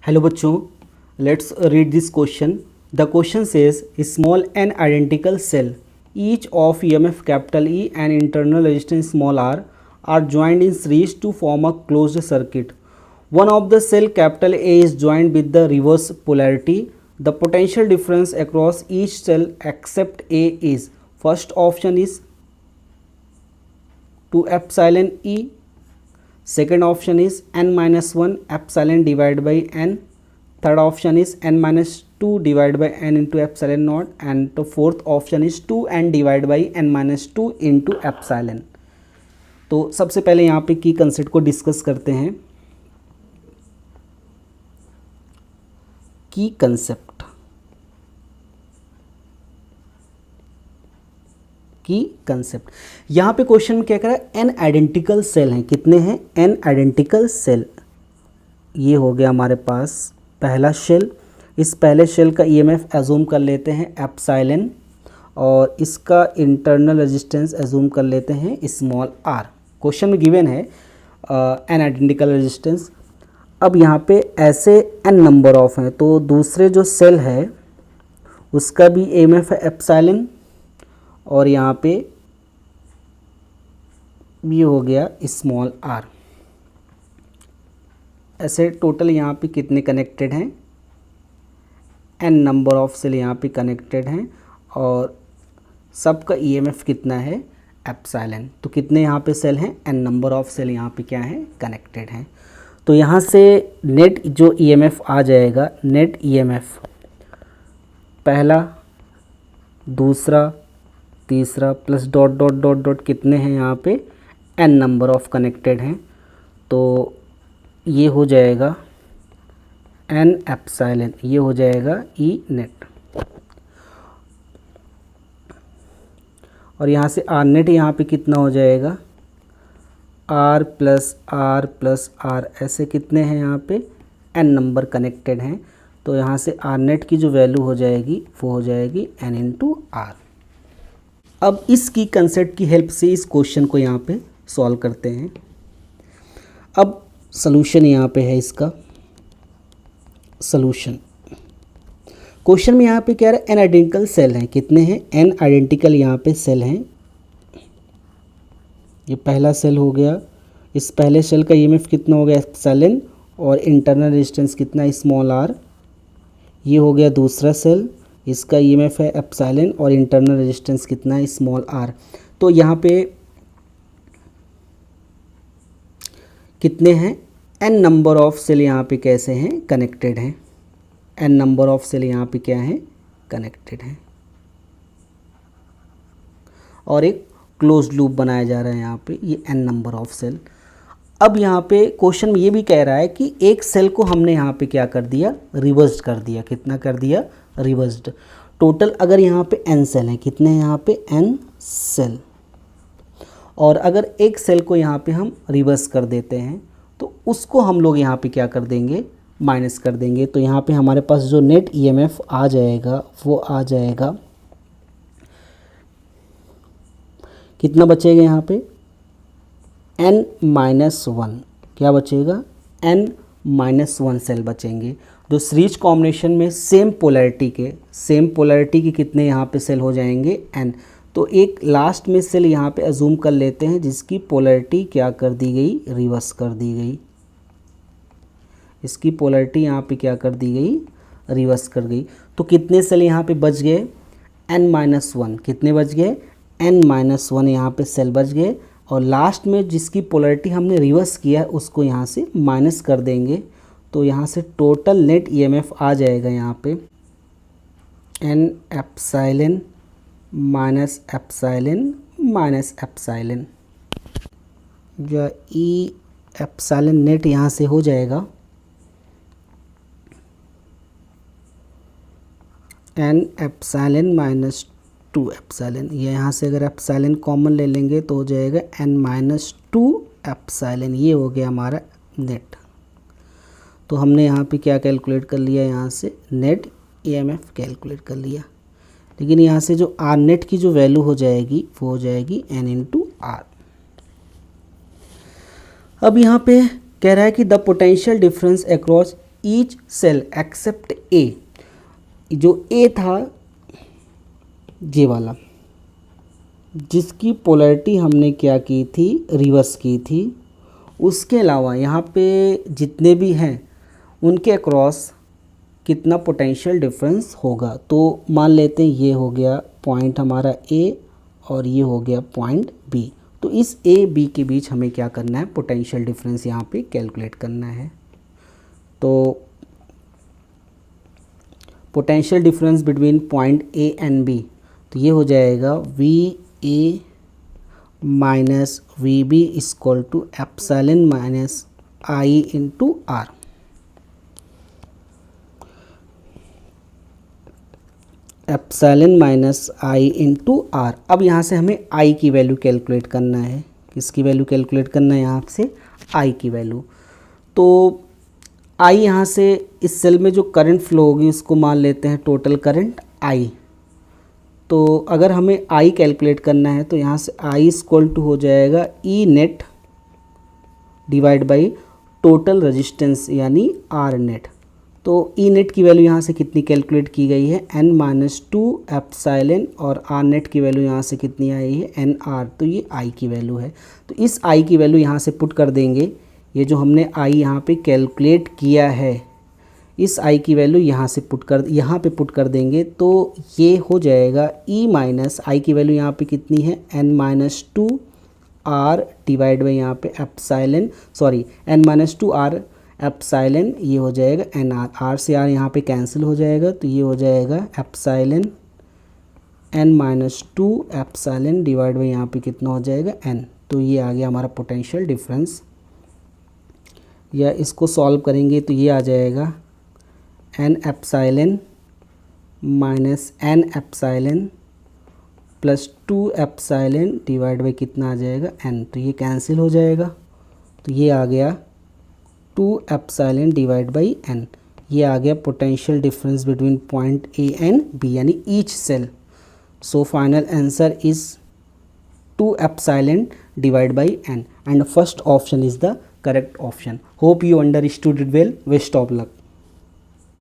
Hello बच्चों, let's read this question. The question says small n identical cell each of EMF capital E and internal resistance small r are joined in series to form a closed circuit. One of the cell capital A is joined with the reverse polarity. The potential difference across each cell except A is, first option is 2 epsilon E. Second option is n minus 1 epsilon divided by n. Third option is n minus 2 divided by n into epsilon naught, and the fourth option is 2n divided by n minus 2 into epsilon. तो सबसे पहले यहाँ पे की concept को discuss करते हैं. की कंसेप्ट यहाँ पे क्वेश्चन में क्या कह रहा है, n आइडेंटिकल सेल हैं. कितने हैं? n identical cell. ये हो गया हमारे पास पहला शेल. इस पहले शेल का ईएमएफ एज्यूम कर लेते हैं एप्सिलॉन, और इसका इंटरनल रेजिस्टेंस एज्यूम कर लेते हैं स्मॉल आर. क्वेश्चन में गिवन है n आइडेंटिकल रेजिस्टेंस. अब यहाँ पे ऐसे n नंबर ऑफ हैं, तो दूसरे जो सेल है उसका भी ईएमएफ है एप्सिलॉन, और यहाँ पे भी हो गया स्मॉल आर. ऐसे टोटल यहाँ पे कितने कनेक्टेड हैं? n नंबर ऑफ सेल यहाँ पे कनेक्टेड हैं, और सबका ईएमएफ कितना है? एप्सिलॉन. तो कितने यहाँ पे सेल हैं? n नंबर ऑफ सेल यहाँ पे क्या है? कनेक्टेड हैं. तो यहाँ से नेट जो ईएमएफ आ जाएगा, नेट ईएमएफ पहला, दूसरा, तीसरा plus dot dot dot dot कितने हैं यहाँ पे? n नंबर ऑफ कनेक्टेड हैं. तो ये हो जाएगा n एप्सिलॉन, ये हो जाएगा E नेट, और यहाँ से R नेट यहाँ पे कितना हो जाएगा? R plus R. ऐसे कितने हैं यहाँ पे? n नंबर कनेक्टेड हैं. तो यहाँ से R नेट की जो वैल्यू हो जाएगी वो हो जाएगी n इंटू R. अब इस की कंसेप्ट की हेल्प से इस क्वेश्चन को यहाँ पे सॉल्व करते हैं. अब सॉल्यूशन यहाँ पे है इसका. सॉल्यूशन क्वेश्चन में यहाँ पे क्या है? n आइडेंटिकल सेल हैं. कितने हैं? n आइडेंटिकल यहाँ पे सेल हैं. ये पहला सेल हो गया. इस पहले सेल का ईएमएफ कितना हो गया? एप्सिलॉन, और इंटरनल रेजिस्टेंस कितना? Small R. ये हो गया दूसरा सेल, इसका ईएमएफ है एप्सिलॉन और इंटरनल रेजिस्टेंस कितना है? Small R. तो यहाँ पे कितने हैं? n नंबर ऑफ सेल यहाँ पे कैसे हैं? कनेक्टेड हैं. n नंबर ऑफ सेल यहाँ पे क्या है? कनेक्टेड हैं, और एक क्लोज्ड लूप बनाया जा रहा है यहाँ पे. ये n नंबर ऑफ सेल. अब यहाँ पे क्वेश्चन में ये भी कह रहा है कि एक सेल को हमने यहाँ पे क्या कर दिया? रिवर्स्ड कर दिया. कितना कर दिया? रिवर्स्ड. टोटल अगर यहाँ पे n सेल हैं, कितने हैं यहाँ पे? n cell. और अगर एक सेल को यहाँ पे हम रिवर्स कर देते हैं तो उसको हम लोग यहाँ पे क्या कर देंगे? माइनस कर देंगे. तो यहाँ पे हमारे पास जो नेट ईएमएफ आ जाएगा वो आ जाएगा, कितना बचेगा यहाँ पे? n minus 1. क्या बचेगा? n माइनस 1 सेल बचेंगे. जो सीरीज कॉम्बिनेशन में सेम पोलैरिटी के कितने यहाँ पे सेल हो जाएंगे? n. तो एक लास्ट में सेल यहाँ पे अजूम कर लेते हैं जिसकी पोलैरिटी क्या कर दी गई? रिवर्स कर दी गई. इसकी पोलैरिटी यहाँ पे क्या कर दी गई? रिवर्स कर गई. तो कितने सेल यहाँ पे बच गए? n minus 1. कितने बच गए? n माइनस 1 यहाँ पे सेल बच गए, और लास्ट में जिसकी पोलैरिटी हमने रिवर्स किया है उसको यहाँ से माइनस कर देंगे. तो यहाँ से टोटल नेट ईएमएफ आ जाएगा यहाँ पे n एप्सिलॉन माइनस एप्सिलॉन, जो E एप्सिलॉन नेट यहाँ से हो जाएगा n एप्सिलॉन माइनस 2 एप्सिलॉन. ये यहाँ से अगर एप्सिलॉन कॉमन ले लेंगे तो हो जाएगा n माइनस 2 एप्सिलॉन. ये हो गया हमारा नेट. तो हमने यहाँ पे क्या कैलकुलेट कर लिया? यहाँ से नेट ईएमएफ कैलकुलेट कर लिया. लेकिन यहाँ से जो आर नेट की जो वैल्यू हो जाएगी वो हो जाएगी n इंटू आर. अब यहाँ पे कह रहा है कि the potential difference across each cell except A, जो ए था ये वाला, जिसकी पोलैरिटी हमने क्या की थी, रिवर्स की थी, उसके अलावा यहाँ पे जितने भी हैं उनके अक्रॉस कितना पोटेंशियल डिफरेंस होगा। तो मान लेते हैं ये हो गया पॉइंट हमारा ए और ये हो गया पॉइंट बी। तो इस ए बी के बीच हमें क्या करना है, पोटेंशियल डिफरेंस यहाँ पे कैलकुलेट करना है। तो potential difference between point A and B, तो ये हो जाएगा V A minus V B equal to epsilon minus I into R. Epsilon minus I into R. अब यहाँ से हमें आई की वैल्यू कैलकुलेट करना है। किसकी वैल्यू कैलकुलेट करना है, यहाँ से आई की वैल्यू। तो आई यहाँ से इस सेल में जो करंट फ्लो होगी उसको मान लेते हैं टोटल करंट आई। तो अगर हमें आई कैलकुलेट करना है तो यहाँ से आई इक्वल टू हो जाएगा E net divide by total resistance यानी आर नेट। तो ई नेट की वैल्यू यहाँ से कितनी कैलकुलेट की गई है, n माइनस 2 एप्सिलॉन, और आर नेट की वैल्यू यहाँ से कितनी आई है, एन आर। तो ये आई की वैल्यू है। तो इस आई की वैल्यू यहाँ से पुट कर देंगे। ये जो हमने आई यहाँ पे कैलकुलेट किया है, इस आई की वैल्यू यहाँ पे पुट कर देंगे। तो ये हो जाएगा ई माइनस आई की वैल्यू यहाँ पे कितनी है, n minus 2 R divide by यहाँ पे epsilon, sorry n minus 2 R epsilon, ये हो जाएगा एन आर। आर से आर यहाँ पे कैंसिल हो जाएगा, तो ये हो जाएगा epsilon n minus 2 epsilon divide by यहाँ पे कितना हो जाएगा n। तो ये आ गया हमारा पोटेंशियल डिफरेंस। या इसको सॉल्व करेंगे तो ये आ जाएगा n epsilon minus n epsilon plus 2 epsilon divide by कितना आ जाएगा n। तो ये कैंसिल हो जाएगा, तो ये आ गया 2 एप्सिलॉन डिवाइड बाई n। ये आ गया potential difference between point A and B यानी each cell. So final answer is 2 epsilon divide by n, and first option is the correct option. Hope you understood it well. Best of luck.